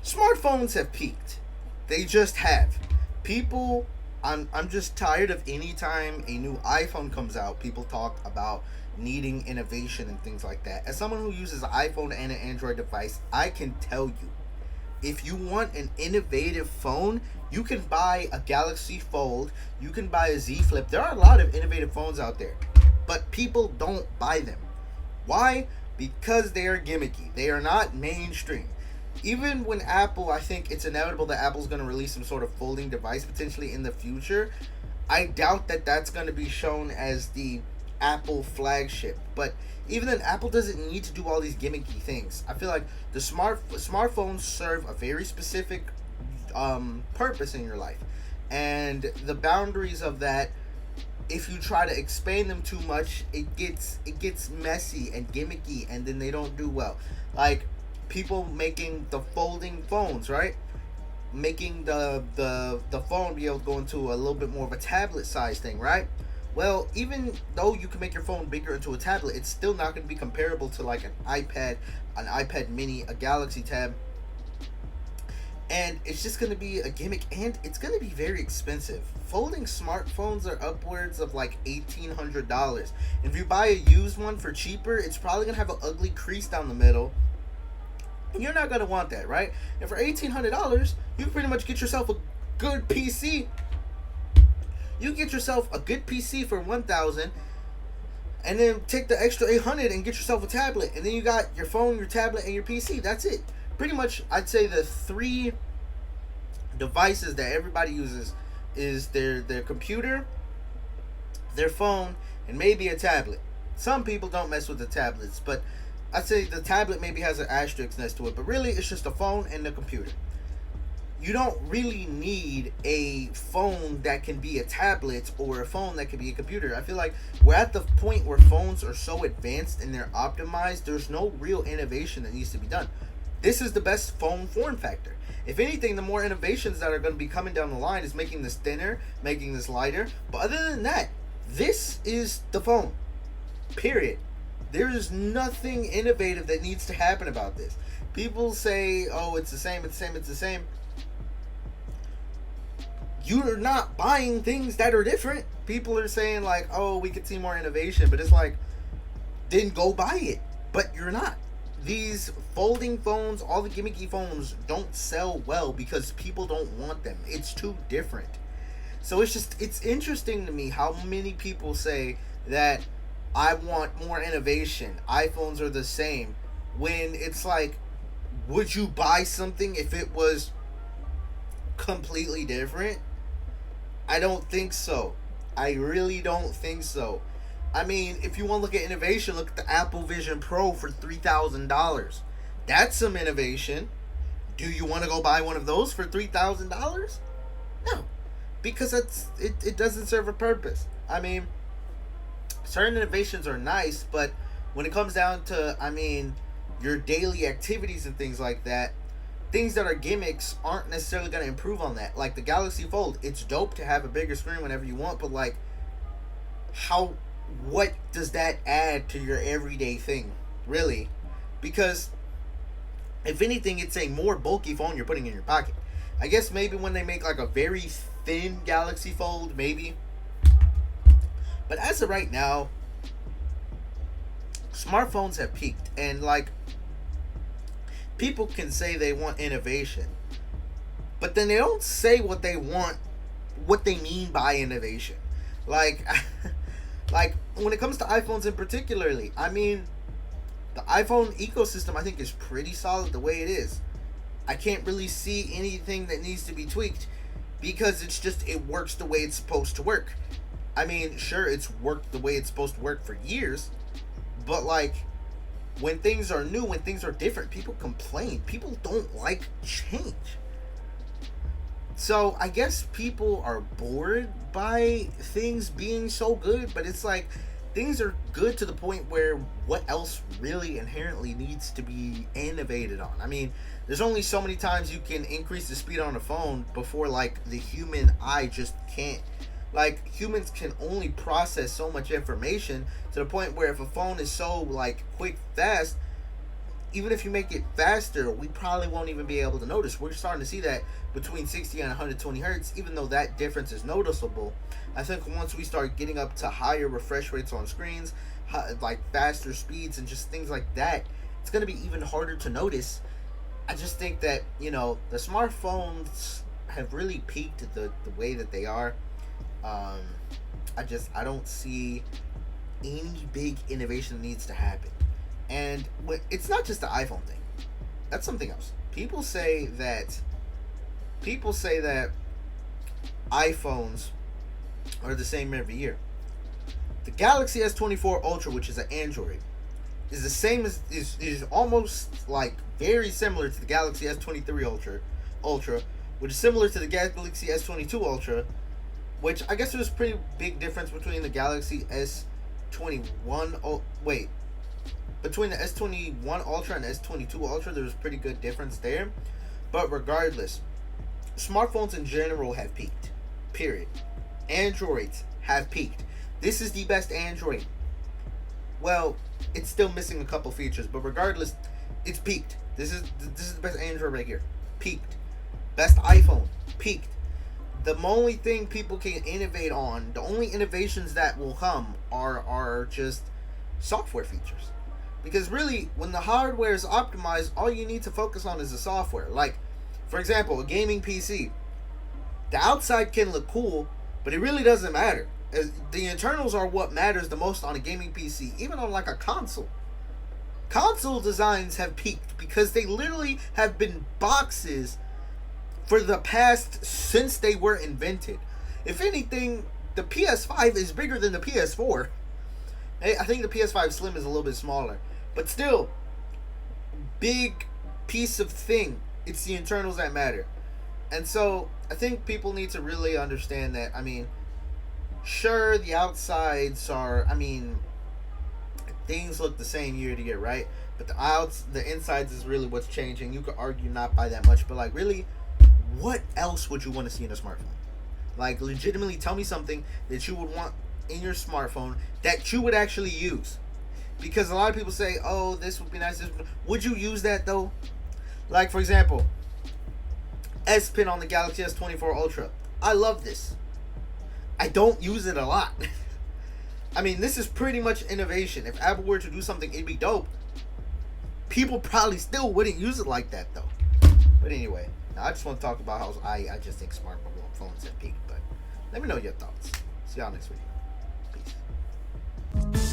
Smartphones have peaked. They just have. People, I'm just tired of any time a new iPhone comes out, people talk about needing innovation and things like that. As someone who uses an iPhone and an Android device, I can tell you, if you want an innovative phone, you can buy a Galaxy Fold, you can buy a Z Flip. There are a lot of innovative phones out there, but people don't buy them. Why? Because they are gimmicky. They are not mainstream. Even when Apple, I think it's inevitable that Apple's going to release some sort of folding device potentially in the future. I doubt that that's going to be shown as the Apple flagship. But even then, Apple doesn't need to do all these gimmicky things. I feel like the smartphones serve a very specific purpose in your life, and the boundaries of that, if you try to expand them too much, it gets messy and gimmicky, and then they don't do well. Like people making the folding phones, right? Making the phone be able to go into a little bit more of a tablet size thing, right? Well, even though you can make your phone bigger into a tablet, it's still not going to be comparable to like an iPad mini, a Galaxy Tab, and it's just going to be a gimmick, and it's going to be very expensive. Folding smartphones are upwards of like $1,800. If you buy a used one for cheaper, it's probably going to have an ugly crease down the middle, and you're not going to want that, right? And for $1,800, you can pretty much get yourself a good PC. You get yourself a good PC for $1,000, and then take the extra $800 and get yourself a tablet, and then you got your phone, your tablet, and your PC. That's it. Pretty much, I'd say the three devices that everybody uses is their computer, their phone, and maybe a tablet. Some people don't mess with the tablets, but I'd say the tablet maybe has an asterisk next to it, but really it's just a phone and the computer. You don't really need a phone that can be a tablet or a phone that can be a computer. I feel like we're at the point where phones are so advanced and they're optimized, there's no real innovation that needs to be done. This is the best phone form factor. If anything, the more innovations that are going to be coming down the line is making this thinner, making this lighter. But other than that, this is the phone. Period. There is nothing innovative that needs to happen about this. People say, oh, it's the same, it's the same, it's the same. You're not buying things that are different. People are saying like, oh, we could see more innovation. But it's like, then go buy it. But you're not. These folding phones, all the gimmicky phones, don't sell well because people don't want them. It's too different. So it's interesting to me how many people say that I want more innovation. iPhones are the same. When it's like, would you buy something if it was completely different? I don't think so. I really don't think so. I mean, if you want to look at innovation, look at the Apple Vision Pro for $3,000. That's some innovation. Do you want to go buy one of those for $3,000? No, because it doesn't serve a purpose. I mean, certain innovations are nice, but when it comes down to, I mean, your daily activities and things like that, things that are gimmicks aren't necessarily going to improve on that. Like the Galaxy Fold, it's dope to have a bigger screen whenever you want, but like, what does that add to your everyday thing, really? Because if anything, it's a more bulky phone you're putting in your pocket. I guess maybe when they make like a very thin Galaxy Fold, maybe. But as of right now, smartphones have peaked, and like, people can say they want innovation, but then they don't say what they want, what they mean by innovation. Like like when it comes to iPhones in particularly, I mean, the iPhone ecosystem I think is pretty solid the way it is. I can't really see anything that needs to be tweaked because it works the way it's supposed to work. I mean, sure, it's worked the way it's supposed to work for years, but like, when things are new, when things are different, people complain. People don't like change. So I guess people are bored by things being so good, but it's like, things are good to the point where what else really inherently needs to be innovated on? I mean, there's only so many times you can increase the speed on a phone before like the human eye just can't. Like, humans can only process so much information to the point where if a phone is so like quick, fast, even if you make it faster, we probably won't even be able to notice. We're starting to see that between 60 and 120 hertz, even though that difference is noticeable. I think once we start getting up to higher refresh rates on screens, like faster speeds and just things like that, it's going to be even harder to notice. I just think that, the smartphones have really peaked the way that they are. I don't see any big innovation that needs to happen. And it's not just the iPhone thing. That's something else. People say that iPhones are the same every year. The Galaxy S24 Ultra, which is an Android, is the same as is almost like very similar to the Galaxy S23 Ultra, which is similar to the Galaxy S22 Ultra, which I guess there's a pretty big difference between the Galaxy S21 between the S21 Ultra and S22 Ultra. There's a pretty good difference there. But regardless, smartphones in general have peaked. Period. Androids have peaked. This is the best Android. Well, it's still missing a couple features, but regardless, it's peaked. This is the best Android right here. Peaked. Best iPhone. Peaked. The only thing people can innovate on, the only innovations that will come are just software features. Because really, when the hardware is optimized, all you need to focus on is the software. Like, for example, a gaming PC. The outside can look cool, but it really doesn't matter. The internals are what matters the most on a gaming PC, even on like a console. Console designs have peaked because they literally have been boxes for the past since they were invented. If anything, the PS5 is bigger than the PS4. I think the PS5 Slim is a little bit smaller, but still, big piece of thing. It's the internals that matter. And so I think people need to really understand that. I mean, sure, the outsides are, things look the same year to year, right? But the insides is really what's changing. You could argue not by that much, but like, really, what else would you want to see in a smartphone? Like, legitimately tell me something that you would want in your smartphone that you would actually use. Because a lot of people say, oh, this would be nice. Would you use that though? Like, for example, S Pen on the Galaxy S24 Ultra. I love this. I don't use it a lot. This is pretty much innovation. If Apple were to do something, it'd be dope. People probably still wouldn't use it like that though. But anyway, I just want to talk about how I just think smartphones have peaked. But let me know your thoughts. See y'all next video. Peace.